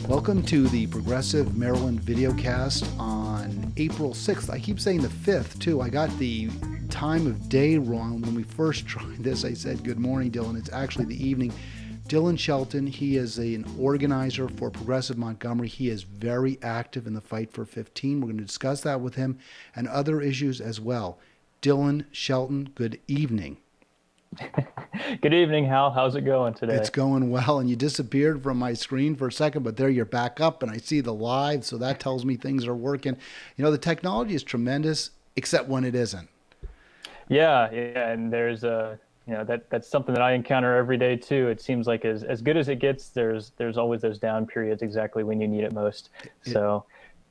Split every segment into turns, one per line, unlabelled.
Welcome to the Progressive Maryland Videocast on April 6th. I keep saying the 5th, too. I got the time of day wrong. When we first tried this, I said, good morning, Dylan. It's actually the evening. Dylan Shelton, he is an organizer for Progressive Montgomery. He is very active in the fight for 15. We're going to discuss that with him and other issues as well. Dylan Shelton, good evening.
Good evening, Hal. How's it going
It's
today?
going well, and you disappeared from my screen for a second, but there you're back up, and I see the live, so that tells me things are working. You know, the technology is tremendous, except when it isn't.
Yeah, and there's that's something that I encounter every day too. It seems like as good as it gets, there's always those down periods exactly when you need it most.
It
So,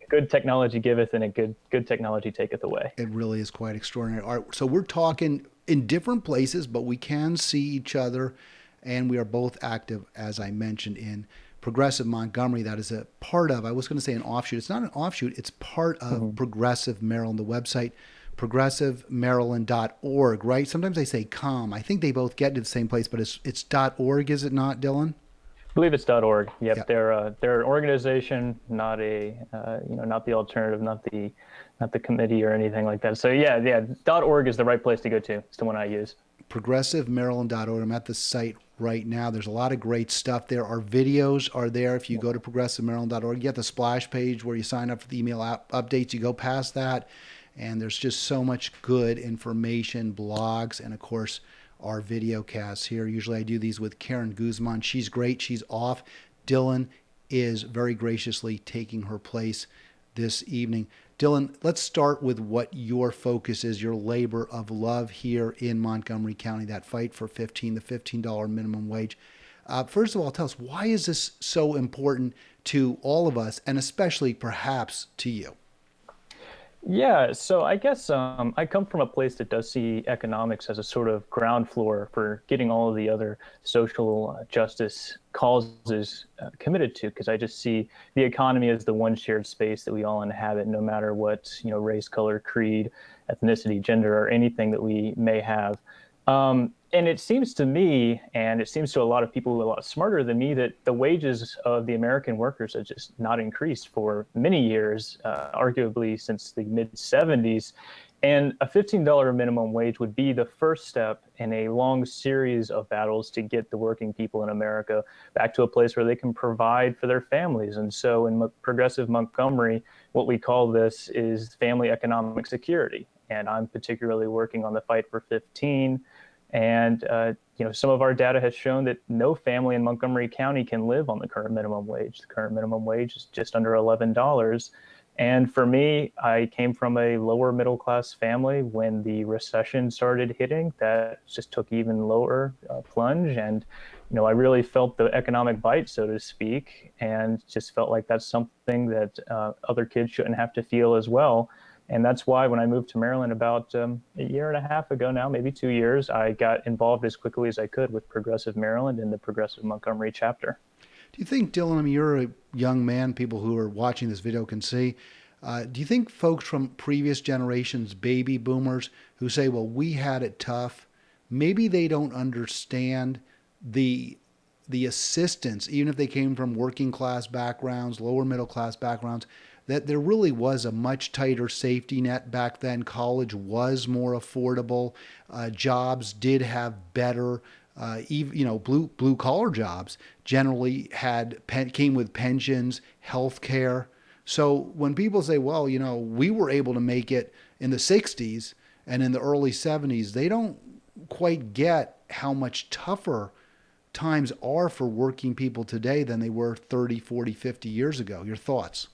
good technology giveth, and a good technology taketh away.
it really is quite extraordinary. All right, so we're talking in different places, but we can see each other, and we are both active, as I mentioned, in Progressive Montgomery. That is a part of, I was going to say an offshoot. It's not an offshoot, it's part of
Mhm.
Progressive Maryland, the website, progressivemaryland.org, right? Sometimes they say com. I think they both get to the same place, but it's .org, is it not, Dylan?
I believe it's .org.
Yeah.
Yep, they're an organization, not a not the alternative, not the committee or anything like that. So yeah, .org is the right place to go to. It's the one I use.
progressivemaryland.org. I'm at the site right now. There's a lot of great stuff there. Our videos are there. If you go to progressivemaryland.org, you get the splash page where you sign up for the email updates. You go past that, and there's just so much good information, blogs, and of course, our video casts here. Usually I do these with Karen Guzman. She's great. She's off. Dylan is very graciously taking her place this evening. Dylan, let's start with what your focus is, your labor of love here in Montgomery County, that fight for the $15 minimum wage. First of all, tell us, why is this so important to all of us, and especially perhaps to you?
Yeah, so I guess I come from a place that does see economics as a sort of ground floor for getting all of the other social justice causes committed to, because I just see the economy as the one shared space that we all inhabit, no matter what, race, color, creed, ethnicity, gender, or anything that we may have. And it seems to me, and it seems to a lot of people who are a lot smarter than me, that the wages of the American workers have just not increased for many years, arguably since the mid 70s. And a $15 minimum wage would be the first step in a long series of battles to get the working people in America back to a place where they can provide for their families. And so in Progressive Montgomery, what we call this is family economic security. And I'm particularly working on the fight for 15. And some of our data has shown that no family in Montgomery County can live on the current minimum wage. The current minimum wage is just under $11. And for me, I came from a lower middle class family. When the recession started hitting, that just took even lower plunge. And I really felt the economic bite, so to speak, and just felt like that's something that other kids shouldn't have to feel as well. And that's why when I moved to Maryland about a year and a half ago now, maybe 2 years, I got involved as quickly as I could with Progressive Maryland and the Progressive Montgomery chapter.
Do you think, Dylan, I mean, you're a young man, people who are watching this video can see. Do you think folks from previous generations, baby boomers, who say, well, we had it tough, maybe they don't understand the assistance, even if they came from working class backgrounds, lower middle class backgrounds, that there really was a much tighter safety net back then. College was more affordable. Jobs did have better, even blue collar jobs generally came with pensions, health care. So when people say, well, we were able to make it in the 60s and in the early 70s, they don't quite get how much tougher times are for working people today than they were 30, 40, 50 years ago. Your thoughts?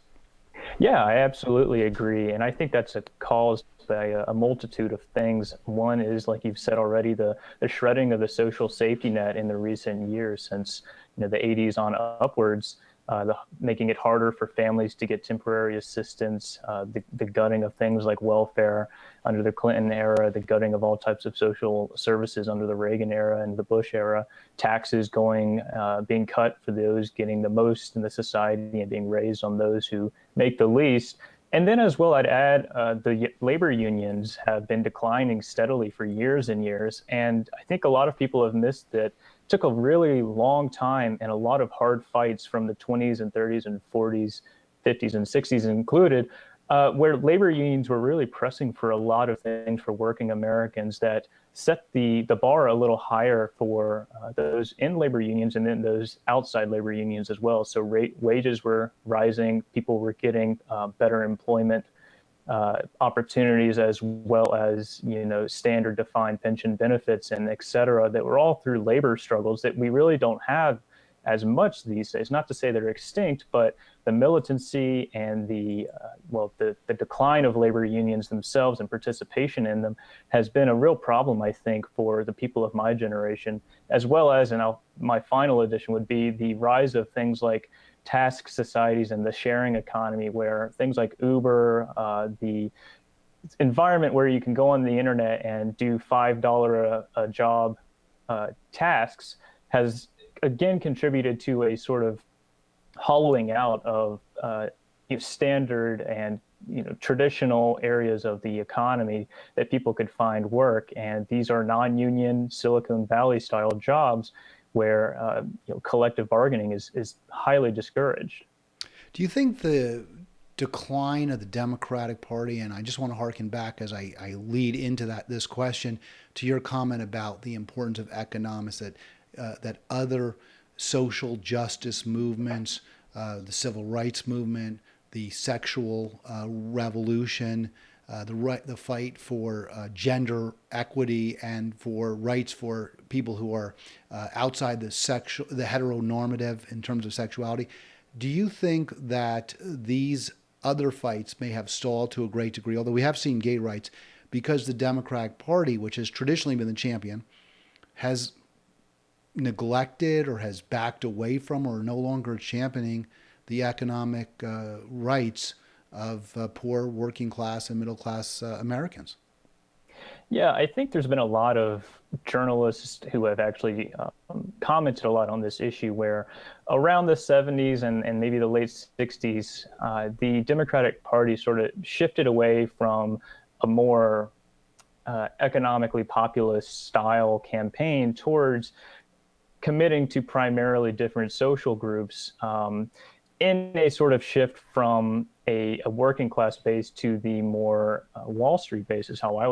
Yeah, I absolutely agree. And I think that's caused by a multitude of things. One is, like you've said already, the shredding of the social safety net in the recent years since the 80s on upwards. Making it harder for families to get temporary assistance, the gutting of things like welfare under the Clinton era, the gutting of all types of social services under the Reagan era and the Bush era, taxes being cut for those getting the most in the society and being raised on those who make the least. And then as well, I'd add the labor unions have been declining steadily for years and years. And I think a lot of people have missed that took a really long time and a lot of hard fights from the 20s and 30s and 40s, 50s and 60s included, where labor unions were really pressing for a lot of things for working Americans that set the bar a little higher for those in labor unions and then those outside labor unions as well. So wages were rising, people were getting better employment opportunities, as well as standard defined pension benefits and et cetera, that were all through labor struggles that we really don't have as much these days. Not to say they're extinct, but the militancy and the decline of labor unions themselves and participation in them has been a real problem, I think, for the people of my generation, as well as, and my final addition would be the rise of things like task societies and the sharing economy, where things like Uber, the environment where you can go on the internet and do $5 a job tasks, has again contributed to a sort of hollowing out of standard and traditional areas of the economy that people could find work. And these are non-union Silicon Valley style jobs where collective bargaining is highly discouraged.
Do you think the decline of the Democratic Party, and I just want to harken back as I lead into this question to your comment about the importance of economics, that other social justice movements, the civil rights movement, the sexual revolution, the fight for gender equity and for rights for people who are outside the heteronormative in terms of sexuality. Do you think that these other fights may have stalled to a great degree, although we have seen gay rights, because the Democratic Party, which has traditionally been the champion, has neglected or has backed away from or no longer championing the economic rights of poor working class and middle class Americans?
Yeah, I think there's been a lot of journalists who have actually commented a lot on this issue, where around the 70s and maybe the late 60s, the Democratic Party sort of shifted away from a more economically populist style campaign towards committing to primarily different social groups, in a sort of shift from a working class base to the more Wall Street base, is how I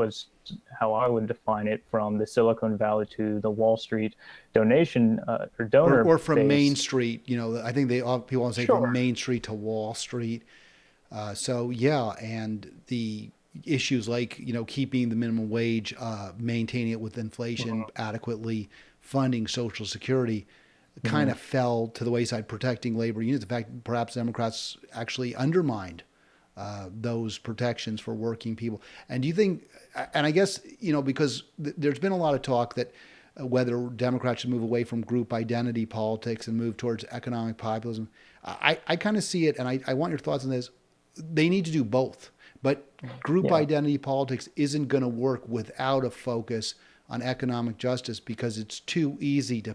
would define it, from the Silicon Valley to the Wall Street donation or donor
or from
base.
Main Street. I think people want to say
Sure.
from Main Street to Wall Street. So yeah, and the issues like keeping the minimum wage, maintaining it with inflation, adequately funding Social Security, kind of fell to the wayside. Protecting labor unions. In fact, perhaps Democrats actually undermined those protections for working people. And do you think? And I guess because there's been a lot of talk that whether Democrats should move away from group identity politics and move towards economic populism. I kind of see it, and I want your thoughts on this. They need to do both. But group identity politics isn't going to work without a focus on economic justice, because it's too easy to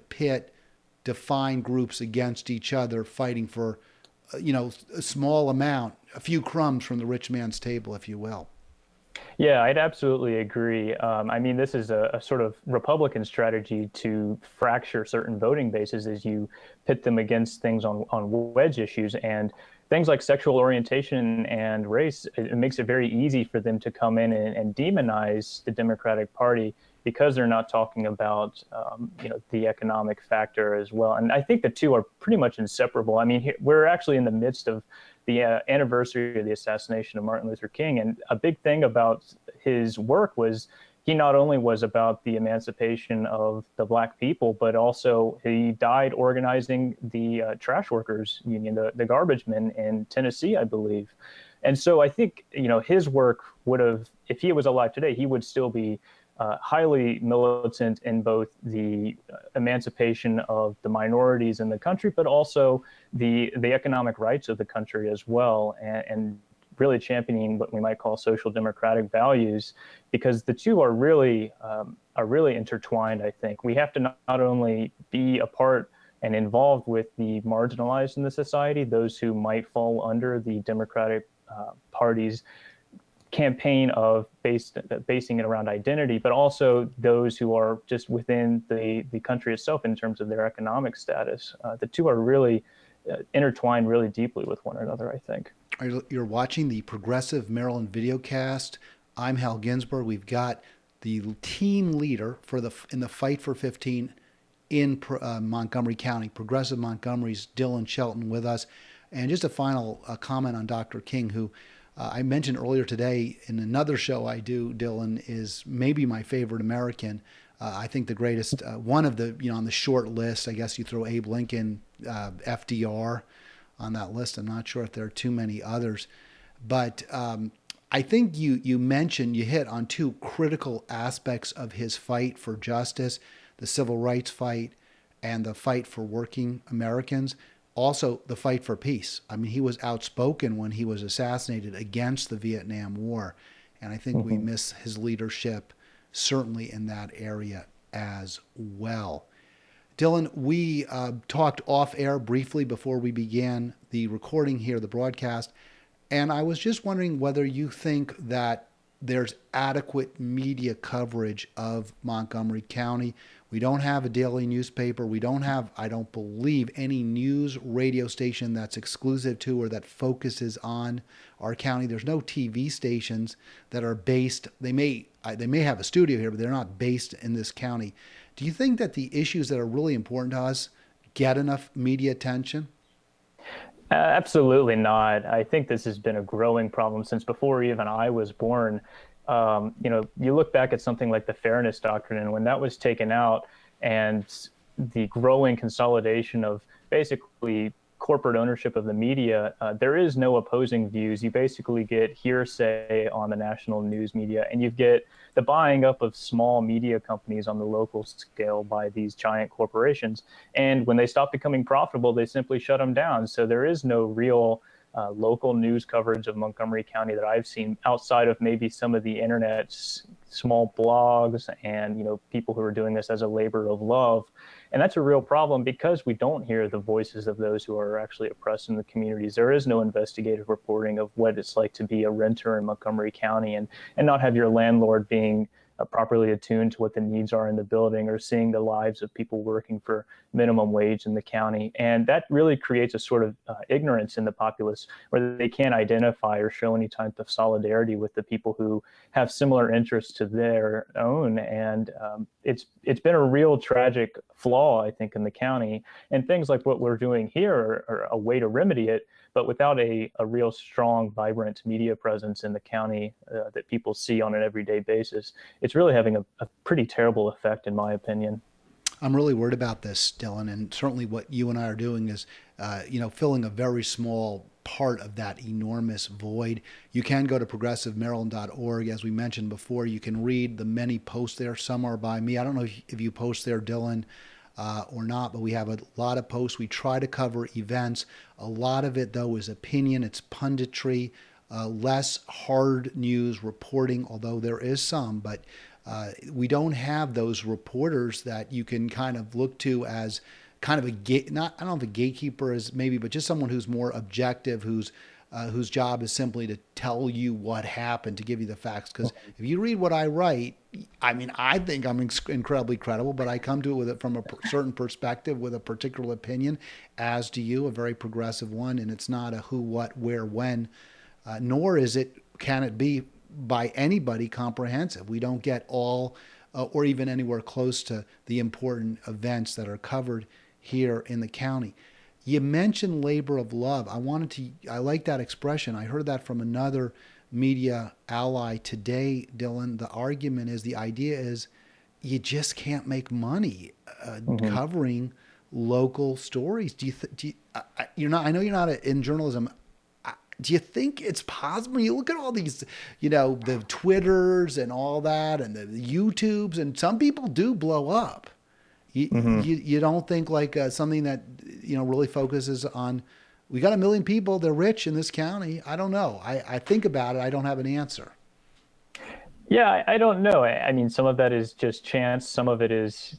define groups against each other, fighting for, a small amount, a few crumbs from the rich man's table, if you will.
Yeah, I'd absolutely agree. I mean, this is a sort of Republican strategy to fracture certain voting bases as you pit them against things on wedge issues. And things like sexual orientation and race, it makes it very easy for them to come in and demonize the Democratic Party, because they're not talking about the economic factor as well. And I think the two are pretty much inseparable. I mean, we're actually in the midst of the anniversary of the assassination of Martin Luther King, and a big thing about his work was he not only was about the emancipation of the Black people, but also he died organizing the trash workers union, the garbage men in Tennessee, I believe. And so I think his work would have, if he was alive today, he would still be highly militant in both the emancipation of the minorities in the country, but also the economic rights of the country as well, and really championing what we might call social democratic values, because the two are really intertwined. I think we have to not only be a part and involved with the marginalized in the society, those who might fall under the Democratic Party's campaign of basing it around identity, but also those who are just within the country itself in terms of their economic status. The two are really intertwined really deeply with one another, I think.
You're watching the Progressive Maryland Videocast. I'm Hal Ginsberg. We've got the team leader for the in the fight for 15 in Montgomery County, Progressive Montgomery's Dylan Shelton with us. And just a final comment on Dr. King, who I mentioned earlier today in another show I do. Dylan is maybe my favorite American. I think the greatest, one of the, on the short list, I guess you throw Abe Lincoln, FDR on that list. I'm not sure if there are too many others. But I think you mentioned, you hit on two critical aspects of his fight for justice, the civil rights fight and the fight for working Americans. Also, the fight for peace. I mean, he was outspoken when he was assassinated against the Vietnam War. And I think we miss his leadership certainly in that area as well. Dylan, we talked off air briefly before we began the recording here, the broadcast. And I was just wondering whether you think that there's adequate media coverage of Montgomery County. We don't have a daily newspaper. We don't have, I don't believe, any news radio station that's exclusive to or that focuses on our county. There's no TV stations that are based. They may have a studio here, but they're not based in this county. Do you think that the issues that are really important to us get enough media attention?
Absolutely not. I think this has been a growing problem since before even I was born. You look back at something like the Fairness Doctrine, and when that was taken out, and the growing consolidation of basically corporate ownership of the media, there is no opposing views. You basically get hearsay on the national news media, and you get the buying up of small media companies on the local scale by these giant corporations. And when they stop becoming profitable, they simply shut them down. So there is no real local news coverage of Montgomery County that I've seen outside of maybe some of the internet's small blogs and people who are doing this as a labor of love. And that's a real problem because we don't hear the voices of those who are actually oppressed in the communities. There is no investigative reporting of what it's like to be a renter in Montgomery County and not have your landlord being properly attuned to what the needs are in the building or seeing the lives of people working for minimum wage in the county. And that really creates a sort of ignorance in the populace where they can't identify or show any type of solidarity with the people who have similar interests to their own. And it's been a real tragic flaw, I think, in the county. And things like what we're doing here are a way to remedy it. But without a real strong, vibrant media presence in the county that people see on an everyday basis, it's really having a pretty terrible effect, in my opinion.
I'm really worried about this, Dylan, and certainly what you and I are doing is, filling a very small part of that enormous void. You can go to progressivemaryland.org. As we mentioned before, you can read the many posts there. Some are by me. I don't know if you post there, Dylan, or not, but we have a lot of posts. We try to cover events. A lot of it, though, is opinion. It's punditry, less hard news reporting, although there is some, but we don't have those reporters that you can kind of look to as kind of I don't know if a gatekeeper is maybe, but just someone who's more objective, whose job is simply to tell you what happened, to give you the facts. Because if you read what I write, I mean, I think I'm incredibly credible, but I come to it with it from a certain perspective, with a particular opinion, as do you, a very progressive one. And it's not a who, what, where, when, nor can it be by anybody comprehensive. We don't get all or even anywhere close to the important events that are covered here in the county. You mentioned labor of love. I like that expression. I heard that from another media ally today, Dylan. The idea is you just can't make money covering local stories. I know you're not in journalism. Do you think it's possible? You look at all these, the Twitters and all that and the YouTubes, and some people do blow up. You don't think like something that, really focuses on, we got 1 million people, they're rich in this county. I don't know. I think about it. I don't have an answer.
Yeah, I don't know. I mean, some of that is just chance. Some of it is,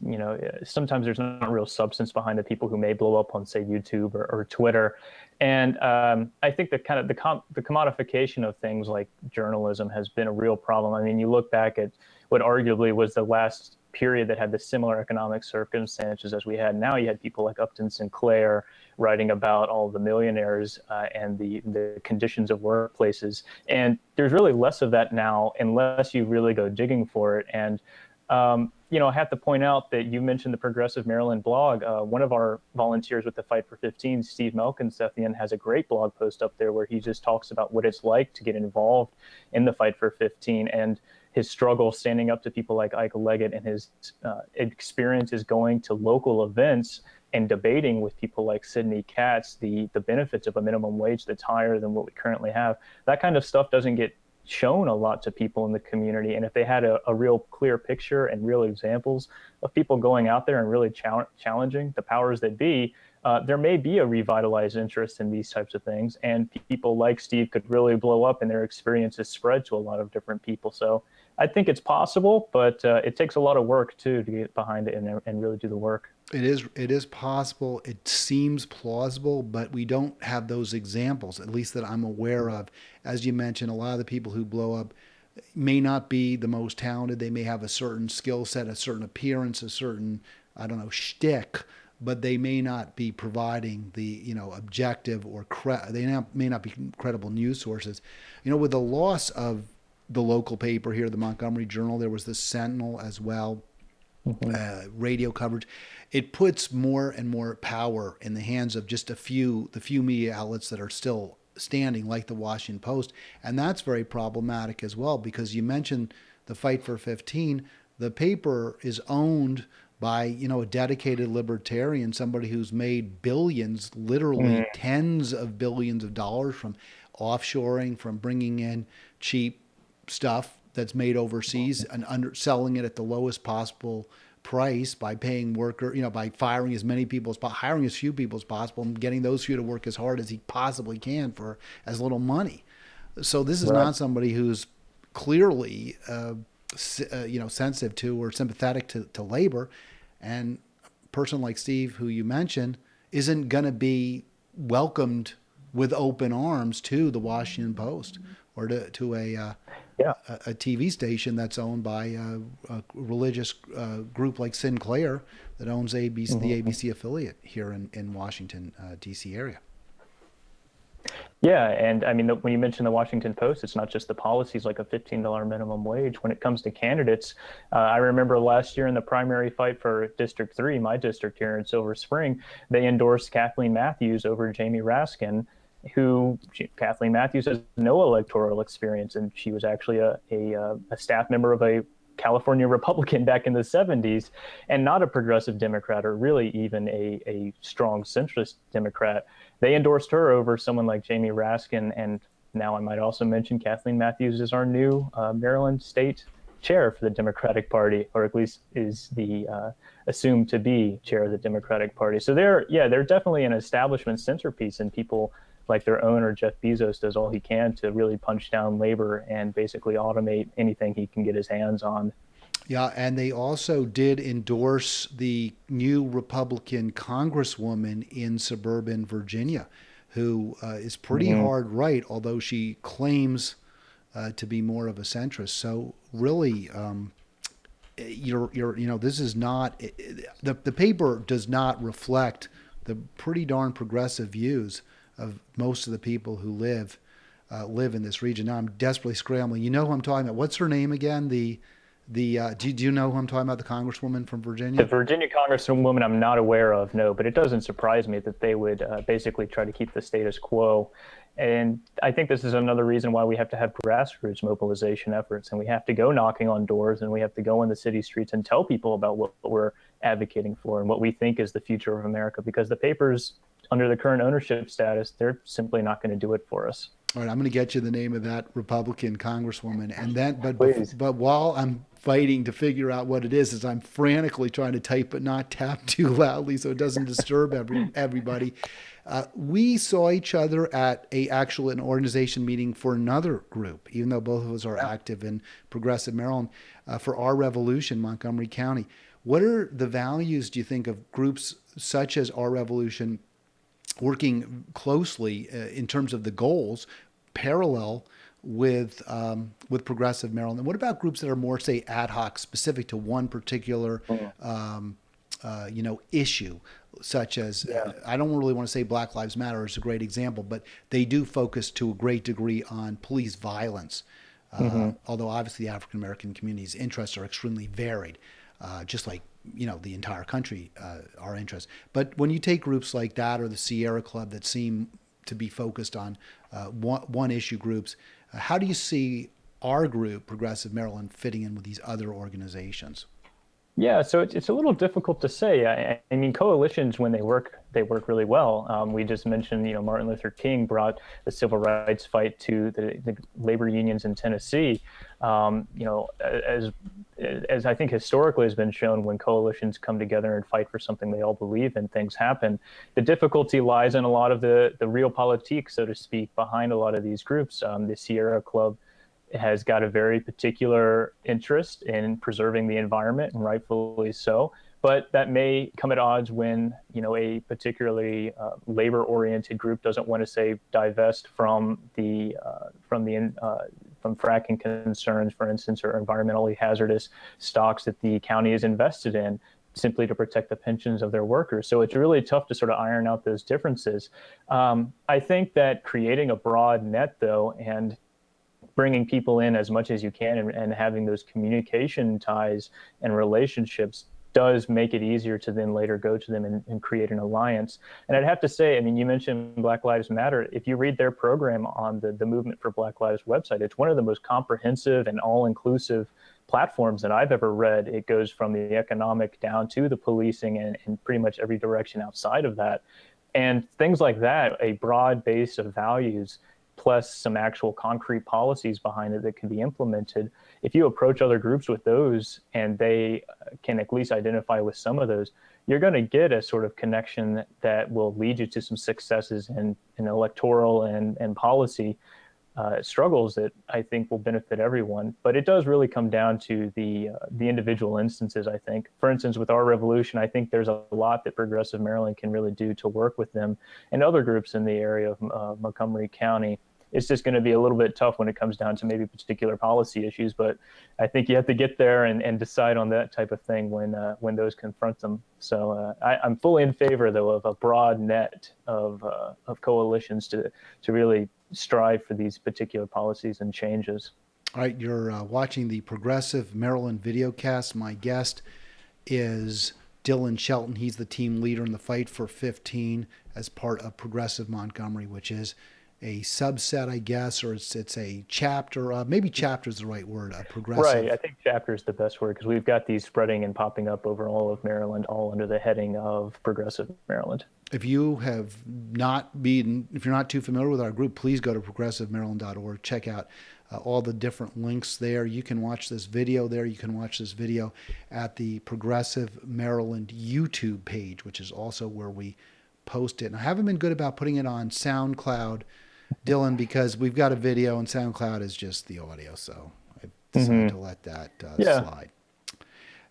sometimes there's not real substance behind the people who may blow up on, say, YouTube or Twitter. And I think that kind of the commodification of things like journalism has been a real problem. I mean, you look back at what arguably was the last period that had the similar economic circumstances as we had now. You had people like Upton Sinclair writing about all the millionaires and the conditions of workplaces. And there's really less of that now unless you really go digging for it. And I have to point out that you mentioned the Progressive Maryland blog. One of our volunteers with the Fight for 15, Steve Melkinsethian, has a great blog post up there where he just talks about what it's like to get involved in the Fight for 15 and his struggle standing up to people like Ike Leggett and his experiences going to local events and debating with people like Sidney Katz the benefits of a minimum wage that's higher than what we currently have. That kind of stuff doesn't get shown a lot to people in the community. And if they had a real clear picture and real examples of people going out there and really challenging the powers that be, there may be a revitalized interest in these types of things. And people like Steve could really blow up and their experiences spread to a lot of different people. So I think it's possible, but it takes a lot of work too to get behind it and really do the work.
It is possible. It seems plausible, but we don't have those examples, at least that I'm aware of. As you mentioned, a lot of the people who blow up may not be the most talented. They may have a certain skill set, a certain appearance, a certain, I don't know, shtick, but they may not be providing the, objective or may not be credible news sources. With the loss of the local paper here, the Montgomery Journal, there was the Sentinel as well,
Mm-hmm.
radio coverage. It puts more and more power in the hands of just the few media outlets that are still standing, like the Washington Post, and that's very problematic as well because you mentioned the Fight for 15. The paper is owned by a dedicated libertarian, somebody who's made billions, literally
Mm,
tens of billions of dollars from offshoring, from bringing in cheap stuff that's made overseas and selling it at the lowest possible price by paying by firing as many people as possible, hiring as few people as possible, and getting those few to work as hard as he possibly can for as little money. So this is
right.
not somebody who's clearly, sensitive to or sympathetic to labor, and a person like Steve, who you mentioned, isn't going to be welcomed with open arms to the Washington Post or to
Yeah.
a TV station that's owned by a religious group like Sinclair that owns the
Mm-hmm.
ABC affiliate here in Washington, D.C. area.
Yeah, and I mean, when you mention the Washington Post, it's not just the policies like a $15 minimum wage. When it comes to candidates, I remember last year in the primary fight for District 3, my district here in Silver Spring, they endorsed Kathleen Matthews over Jamie Raskin, Kathleen Matthews has no electoral experience, and she was actually a staff member of a California Republican back in the 70s and not a progressive Democrat or really even a strong centrist Democrat. They endorsed her over someone like Jamie Raskin. And now I might also mention Kathleen Matthews is our new Maryland state chair for the Democratic Party, or at least is the assumed to be chair of the Democratic Party. So they're definitely an establishment centerpiece, and people like their owner, Jeff Bezos, does all he can to really punch down labor and basically automate anything he can get his hands on.
Yeah, and they also did endorse the new Republican congresswoman in suburban Virginia, who is pretty
Mm-hmm.
hard right, although she claims to be more of a centrist. So really, this is not the paper does not reflect the pretty darn progressive views of most of the people who live in this region. Now I'm desperately scrambling. You know who I'm talking about? What's her name again? Do you know who I'm talking about? The congresswoman from
The
Virginia.
Virginia Congresswoman, I'm not aware of, no, but it doesn't surprise me that they would basically try to keep the status quo. And I think this is another reason why we have to have grassroots mobilization efforts, and we have to go knocking on doors, and we have to go in the city streets and tell people about what we're advocating for and what we think is the future of America. Because the papers, under the current ownership status, they're simply not going to do it for us.
All right, I'm going to get you the name of that Republican congresswoman, and then,
Please.
but while I'm fighting to figure out what it is as I'm frantically trying to type but not tap too loudly so it doesn't disturb everybody. We saw each other at an organization meeting for another group, even though both of us are active in Progressive Maryland, for Our Revolution, Montgomery County. What are the values, do you think, of groups such as Our Revolution working closely in terms of the goals, parallel with Progressive Maryland? And what about groups that are more, say, ad hoc, specific to one particular issue, such as I don't really want to say Black Lives Matter is a great example, but they do focus to a great degree on police violence. Although obviously the African American community's interests are extremely varied, just like the entire country, our interests. But when you take groups like that or the Sierra Club that seem to be focused on one issue groups, how do you see our group, Progressive Maryland, fitting in with these other organizations?
Yeah, so it's a little difficult to say. I mean, coalitions when they work really well. We just mentioned, Martin Luther King brought the civil rights fight to the labor unions in Tennessee. As I think historically has been shown, when coalitions come together and fight for something they all believe in, things happen. The difficulty lies in a lot of the real politique, so to speak, behind a lot of these groups. The Sierra Club has got a very particular interest in preserving the environment, and rightfully so. But that may come at odds when a particularly labor-oriented group doesn't want to say divest from fracking concerns, for instance, or environmentally hazardous stocks that the county is invested in, simply to protect the pensions of their workers. So it's really tough to sort of iron out those differences. I think that creating a broad net, though, and bringing people in as much as you can, and having those communication ties and relationships does make it easier to then later go to them and create an alliance. And I'd have to say, I mean, you mentioned Black Lives Matter. If you read their program on the Movement for Black Lives website, it's one of the most comprehensive and all-inclusive platforms that I've ever read. It goes from the economic down to the policing and pretty much every direction outside of that. And things like that, a broad base of values, plus some actual concrete policies behind it that can be implemented. If you approach other groups with those and they can at least identify with some of those, you're going to get a sort of connection that will lead you to some successes in electoral and policy struggles that I think will benefit everyone. But it does really come down to the individual instances, I think. For instance, with Our Revolution, I think there's a lot that Progressive Maryland can really do to work with them and other groups in the area of Montgomery County. It's just going to be a little bit tough when it comes down to maybe particular policy issues, but I think you have to get there and decide on that type of thing when those confront them. So I'm fully in favor, though, of a broad net of coalitions to really strive for these particular policies and changes.
All right, you're watching the Progressive Maryland Videocast. My guest is Dylan Shelton. He's the team leader in the Fight for 15 as part of Progressive Montgomery, which is a subset, I guess, or it's a chapter. Maybe chapter is the right word. Progressive.
Right. I think chapter is the best word, because we've got these spreading and popping up over all of Maryland, all under the heading of Progressive Maryland.
If you're not too familiar with our group, please go to progressivemaryland.org. Check out all the different links there. You can watch this video there. You can watch this video at the Progressive Maryland YouTube page, which is also where we post it. And I haven't been good about putting it on SoundCloud, Dylan, because we've got a video and SoundCloud is just the audio. So I decided to let that slide.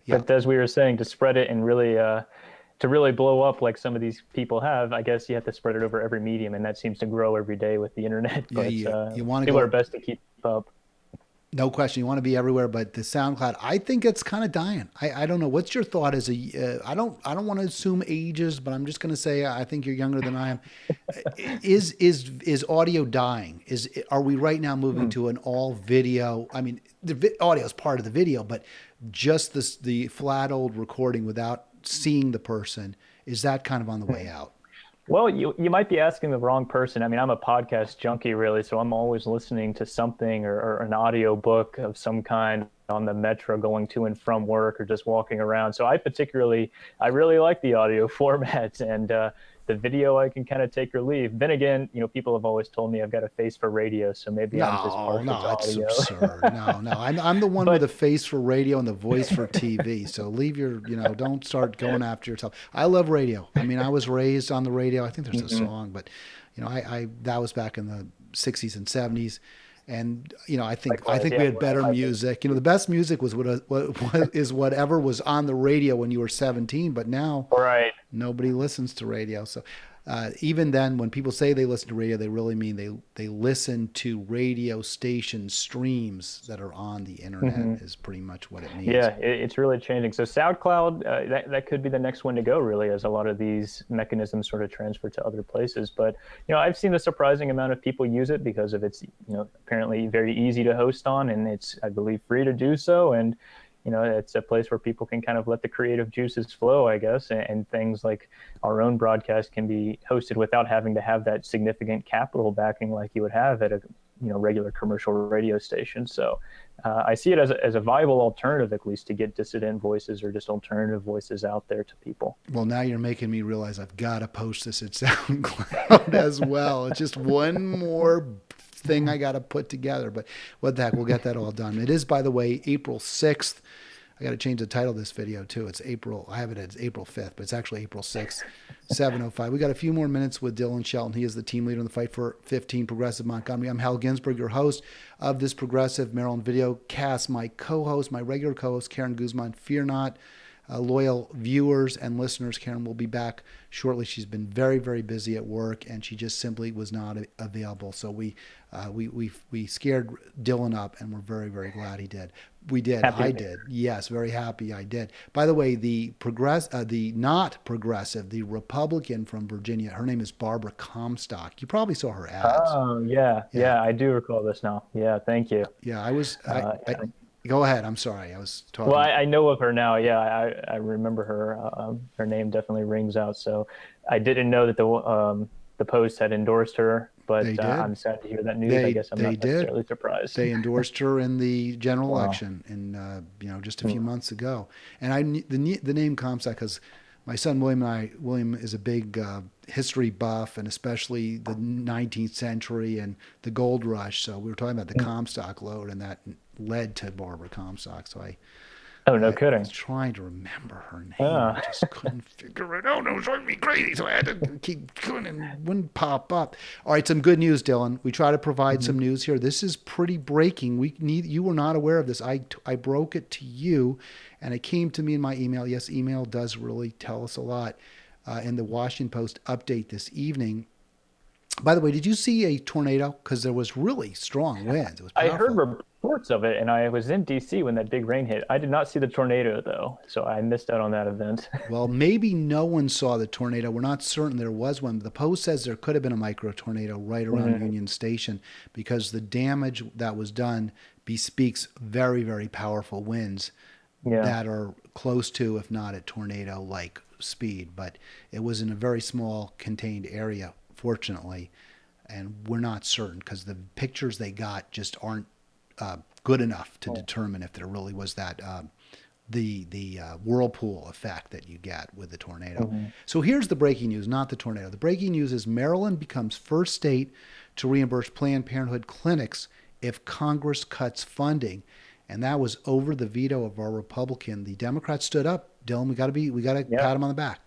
Yeah. But as we were saying, to spread it and really blow up like some of these people have, I guess you have to spread it over every medium, and that seems to grow every day with the internet. But you want to do our best to keep up.
No question. You want to be everywhere, but the SoundCloud, I think it's kind of dying. I don't know. What's your thought as I don't want to assume ages, but I'm just going to say, I think you're younger than I am. Is audio dying? Are we right now moving to an all video? I mean, the audio is part of the video, but just the flat old recording without seeing the person, is that kind of on the way out?
Well, you might be asking the wrong person. I mean, I'm a podcast junkie, really, so I'm always listening to something or an audio book of some kind on the metro going to and from work or just walking around. So I really like the audio format. And, the video I can kind of take or leave. Then again, people have always told me I've got a face for radio, so maybe I'm just
No,
partial
no,
to
that's
audio.
absurd. No, no, I'm the one with a
But
face for radio and the voice for TV. So leave your, don't start going after yourself. I love radio. I mean, I was raised on the radio. I think there's a
mhm,
song, but I that was back in the '60s and '70s, and I
likewise,
think we
yeah,
had better
I think.
music. The best music was what is whatever was on the radio when you were 17. But now
Right.
nobody listens to radio. So even then, when people say they listen to radio, they really mean they listen to radio station streams that are on the internet.
Mhm.
Is pretty much what it means.
Yeah, it's really changing. So SoundCloud, that could be the next one to go, really, as a lot of these mechanisms sort of transfer to other places. But I've seen a surprising amount of people use it because of its apparently very easy to host on, and it's, I believe, free to do so. And it's a place where people can kind of let the creative juices flow, I guess, and things like our own broadcast can be hosted without having to have that significant capital backing like you would have at a regular commercial radio station. So I see it as a viable alternative, at least, to get dissident voices or just alternative voices out there to people.
Well, now you're making me realize I've got to post this at SoundCloud as well. It's just one more thing I got to put together. But what the heck, we'll get that all done. It is, by the way, April 6th. I got to change the title of this video too. It's April. I have it as April 5th, but it's actually April 6th, 7:05. We got a few more minutes with Dylan Shelton. He is the team leader in the Fight for 15 Progressive Montgomery. I'm Hal Ginsberg, your host of this Progressive Maryland Videocast. My co-host, my regular co-host, Karen Guzman. Fear not, loyal viewers and listeners. Karen will be back shortly. She's been very, very busy at work, and she just simply was not available. So we scared Dylan up, and we're very, very glad he did. We did.
Happy
I
to
did. Yes, very happy I did. By the way, the not progressive, the Republican from Virginia, her name is Barbara Comstock. You probably saw her ads.
Oh, yeah,
Yeah,
yeah, I do recall this now. Yeah, thank you.
yeah. I was. I
Yeah.
go ahead. I'm sorry. I was
Well,
talking.
I know of her now. Yeah, I remember her. Her name definitely rings out. So I didn't know that the Post had endorsed her,
They
but
did.
I'm sad to hear that news. I
They
guess I'm
they
not
did.
necessarily surprised.
They endorsed her in the general
Wow.
election, in just a few
Hmm.
months ago. And the name Comstock because my son William is a big history buff, and especially the 19th century and the gold rush. So we were talking about the Comstock lode, and that led to Barbara Comstock. So
Oh, no
I was
kidding.
trying to remember her name. I
Yeah.
just couldn't figure it out. It was driving me crazy, so I had to keep going and it wouldn't pop up. All right, some good news, Dylan. We try to provide
Mhm.
some news here. This is pretty breaking. You were not aware of this. I broke it to you, and it came to me in my email. Yes, email does really tell us a lot. In the Washington Post update this evening. By the way, did you see a tornado? Because there was really strong winds. It was
I heard
powerful.
reports of it, and I was in DC when that big rain hit. I did not see the tornado, though, so I missed out on that event.
Well, maybe no one saw the tornado. We're not certain there was one. The Post says there could have been a micro tornado right around
Mhm.
Union Station because the damage that was done bespeaks very, very powerful winds
Yeah.
that are close to, if not at tornado like speed. But it was in a very small contained area, fortunately. And we're not certain because the pictures they got just aren't good enough to determine if there really was that the whirlpool effect that you get with the tornado.
Mhm.
So here's the breaking news, not the tornado. The breaking news is Maryland becomes first state to reimburse Planned Parenthood clinics if Congress cuts funding, and that was over the veto of our Republican. The Democrats stood up. Dylan, we got to
Yeah.
pat them on the back.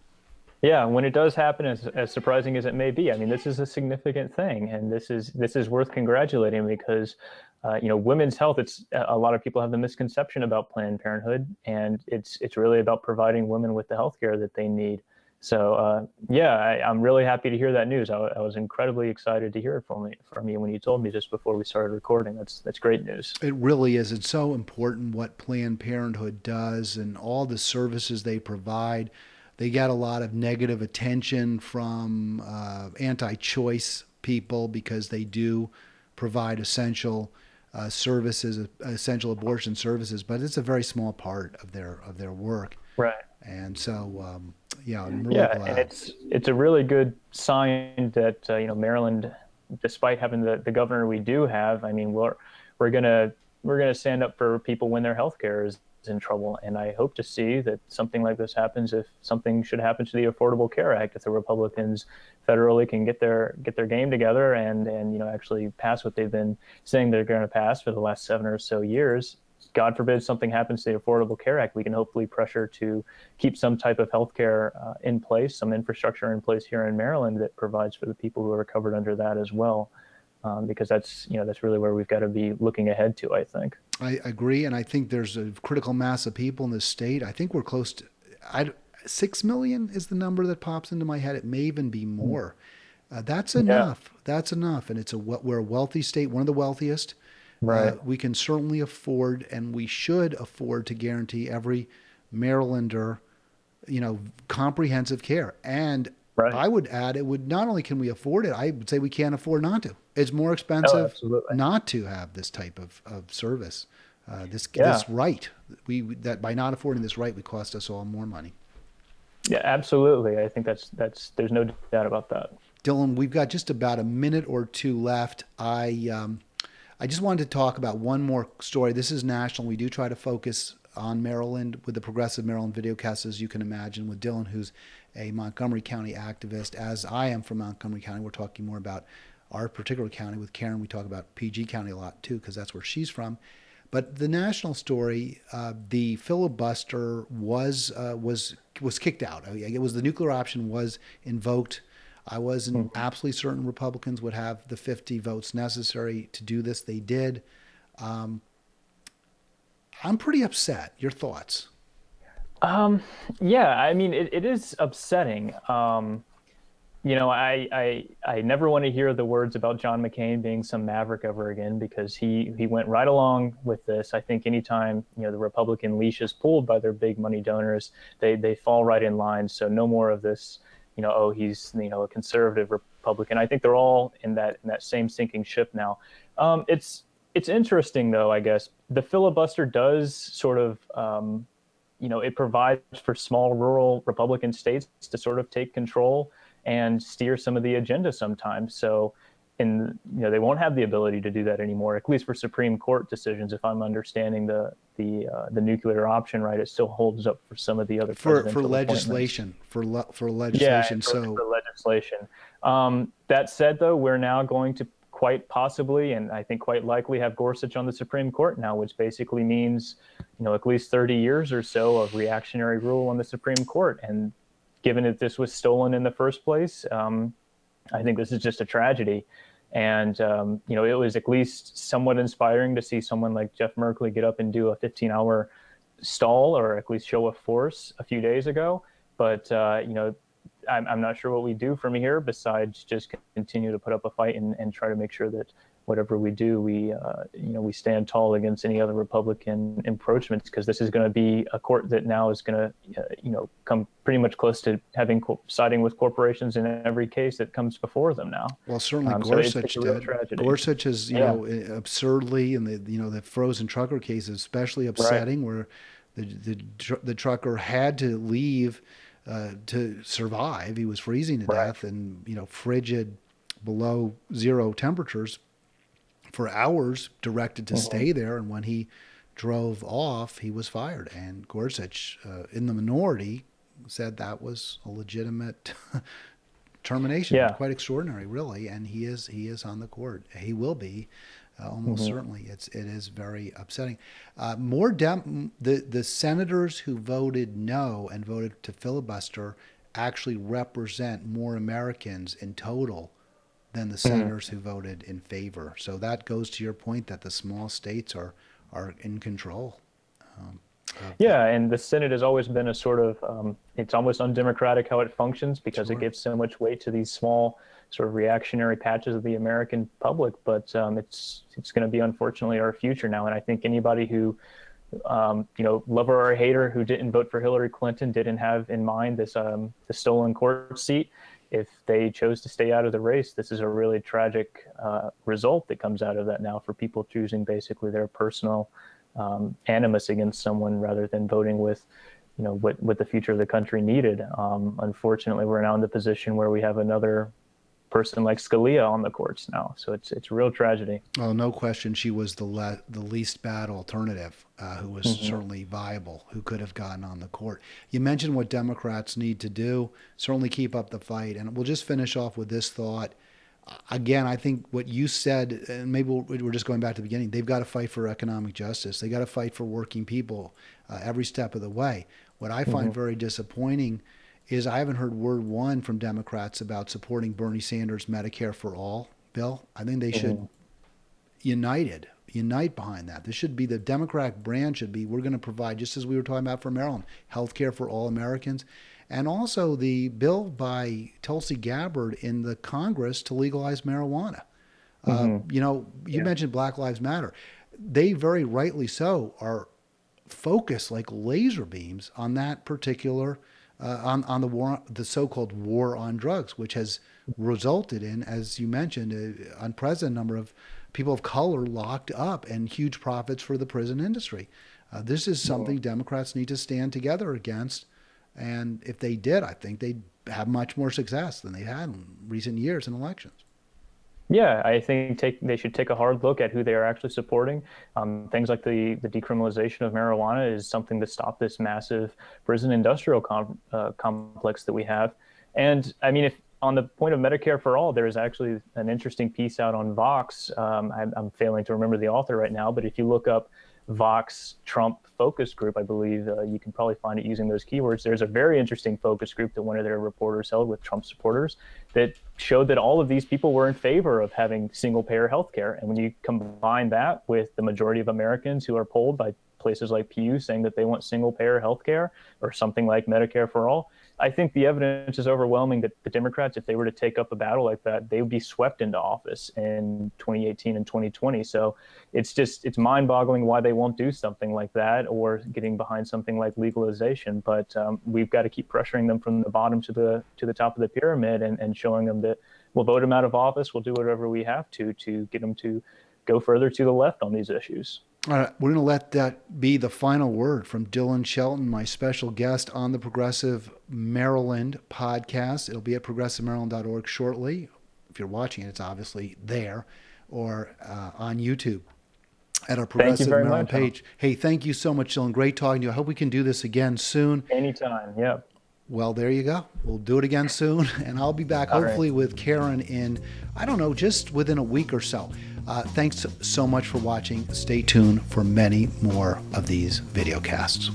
Yeah, when it does happen, as surprising as it may be, I mean, this is a significant thing, and this is worth congratulating because, women's health. It's a lot of people have the misconception about Planned Parenthood, and it's really about providing women with the health care that they need. So, yeah, I'm really happy to hear that news. I was incredibly excited to hear it from you when you told me just before we started recording. That's great news.
It really is. It's so important what Planned Parenthood does and all the services they provide. They get a lot of negative attention from anti-choice people because they do provide essential services, essential abortion services, but it's a very small part of their work.
Right.
And so, yeah, I'm really
Yeah, and
glad.
it's a really good sign that Maryland, despite having the governor we do have, I mean we're gonna stand up for people when their health care is in trouble. And I hope to see that something like this happens if something should happen to the Affordable Care Act, if the Republicans federally can get their game together and actually pass what they've been saying they're going to pass for the last 7 or so years. God forbid something happens to the Affordable Care Act, we can hopefully pressure to keep some type of health care in place, some infrastructure in place here in Maryland that provides for the people who are covered under that as well. Because that's really where we've got to be looking ahead to, I think.
I agree, and I think there's a critical mass of people in this state. I think we're close to 6 million is the number that pops into my head. It may even be more. That's
Yeah,
enough. That's enough, and we're a wealthy state, one of the wealthiest.
right,
We can certainly afford, and we should afford to guarantee every Marylander, comprehensive care. And
right.
I would add, it would not only can we afford it, I would say we can't afford not to. It's more
Oh,
expensive
absolutely.
not to have this type of service,
Yeah,
this right. That by not affording this right, would cost us all more money.
yeah, absolutely. I think that's there's no doubt about that.
Dylan, we've got just about a minute or two left. I just wanted to talk about one more story. This is national. We do try to focus on Maryland with the Progressive Maryland Videocast, as you can imagine, with Dylan, who's a Montgomery County activist, as I am from Montgomery County. We're talking more about our particular county. With Karen, we talk about PG County a lot too, because that's where she's from. But the national story, the filibuster was kicked out. It was the nuclear option was invoked. I wasn't
Mhm.
absolutely certain Republicans would have the 50 votes necessary to do this. They did. Um, I'm pretty upset. Your thoughts?
Um, yeah, I mean, it is upsetting. I never want to hear the words about John McCain being some maverick ever again because he went right along with this. I think anytime the Republican leash is pulled by their big money donors, they fall right in line. So no more of this. Oh, he's a conservative Republican. I think they're all in that same sinking ship now. It's interesting though. I guess the filibuster does sort of. It provides for small rural Republican states to sort of take control and steer some of the agenda sometimes. So, they won't have the ability to do that anymore, at least for Supreme Court decisions. If I'm understanding the nuclear option right, it still holds up for some of the other
For
presidential appointments.
legislation, for
Yeah,
legislation.
for
So
legislation. That said, though, we're now going to quite possibly, and I think quite likely, have Gorsuch on the Supreme Court now, which basically means, at least 30 years or so of reactionary rule on the Supreme Court. And given that this was stolen in the first place, I think this is just a tragedy. And, it was at least somewhat inspiring to see someone like Jeff Merkley get up and do a 15-hour stall or at least show of force a few days ago. But, I'm not sure what we do from here besides just continue to put up a fight and try to make sure that whatever we do, we stand tall against any other Republican encroachments, because this is going to be a court that now is going to, come pretty much close to having siding with corporations in every case that comes before them now.
well, certainly
So it's
Gorsuch
a real
did.
tragedy.
Gorsuch is,
Yeah.
absurdly, in the frozen trucker case, is especially
Right.
upsetting, where the trucker had to leave to survive. He was freezing to
Right.
death, and frigid, below zero temperatures for hours, directed to
Hmm.
stay there. And when he drove off, he was fired. And Gorsuch, in the minority, said that was a legitimate termination.
Yeah.
Quite extraordinary, really. And he is on the court. He will be. Almost
Hmm.
certainly, it is very upsetting. The senators who voted no and voted to filibuster actually represent more Americans in total than the
Hmm.
senators who voted in favor. So that goes to your point that the small states are in control of the.
Yeah, and the Senate has always been a sort of it's almost undemocratic how it functions because it
Sure.
gives so much weight to these small sort of reactionary patches of the American public. But it's going to be unfortunately our future now, and I think anybody who lover or hater who didn't vote for Hillary Clinton didn't have in mind this the stolen court seat. If they chose to stay out of the race, this is a really tragic result that comes out of that now for people choosing basically their personal animus against someone rather than voting with, what the future of the country needed. Unfortunately, we're now in the position where we have another person like Scalia on the courts now. So it's a real tragedy.
Oh, no question. She was the least bad alternative, who was
Hmm.
certainly viable, who could have gotten on the court. You mentioned what Democrats need to do. Certainly keep up the fight. And we'll just finish off with this thought. Again, I think what you said, and maybe we're just going back to the beginning, they've got to fight for economic justice. They got to fight for working people every step of the way. What I find
Hmm.
very disappointing is I haven't heard word one from Democrats about supporting Bernie Sanders' Medicare for All bill. I think they should
Hmm.
unite behind that. This should be the Democratic brand should be we're going to provide, just as we were talking about for Maryland, health care for all Americans. And also the bill by Tulsi Gabbard in the Congress to legalize marijuana.
Hmm.
You mentioned Black Lives Matter. They very rightly so are focused like laser beams on that particular on the war, the so-called war on drugs, which has resulted in, as you mentioned, an unprecedented number of people of color locked up and huge profits for the prison industry. This is something Democrats need to stand together against, and if they did, I think they'd have much more success than they've had in recent years in elections.
Yeah, I think they should take a hard look at who they are actually supporting. Things like the decriminalization of marijuana is something to stop this massive prison industrial complex that we have. And I mean, if on the point of Medicare for all, there is actually an interesting piece out on Vox. I'm failing to remember the author right now, but if you look up Vox Trump focus group, I believe you can probably find it using those keywords. There's a very interesting focus group that one of their reporters held with Trump supporters that showed that all of these people were in favor of having single payer healthcare. And when you combine that with the majority of Americans who are polled by places like Pew saying that they want single payer healthcare or something like Medicare for all, I think the evidence is overwhelming that the Democrats, if they were to take up a battle like that, they would be swept into office in 2018 and 2020. So it's mind boggling why they won't do something like that or getting behind something like legalization. But we've got to keep pressuring them from the bottom to the top of the pyramid and showing them that we'll vote them out of office. We'll do whatever we have to get them to go further to the left on these issues.
All right, we're going to let that be the final word from Dylan Shelton, my special guest on the Progressive Maryland podcast. It'll be at progressivemaryland.org shortly. If you're watching it, it's obviously there or on YouTube at our
Thank you
Progressive
very
Maryland
much.
page. Hey, thank you so much, Dylan. Great talking to you. I hope we can do this again soon.
Anytime. Yeah.
Well, there you go. We'll do it again soon. And I'll be back
All right.
hopefully with Karen in, I don't know, just within a week or so. Thanks so much for watching. Stay tuned for many more of these videocasts.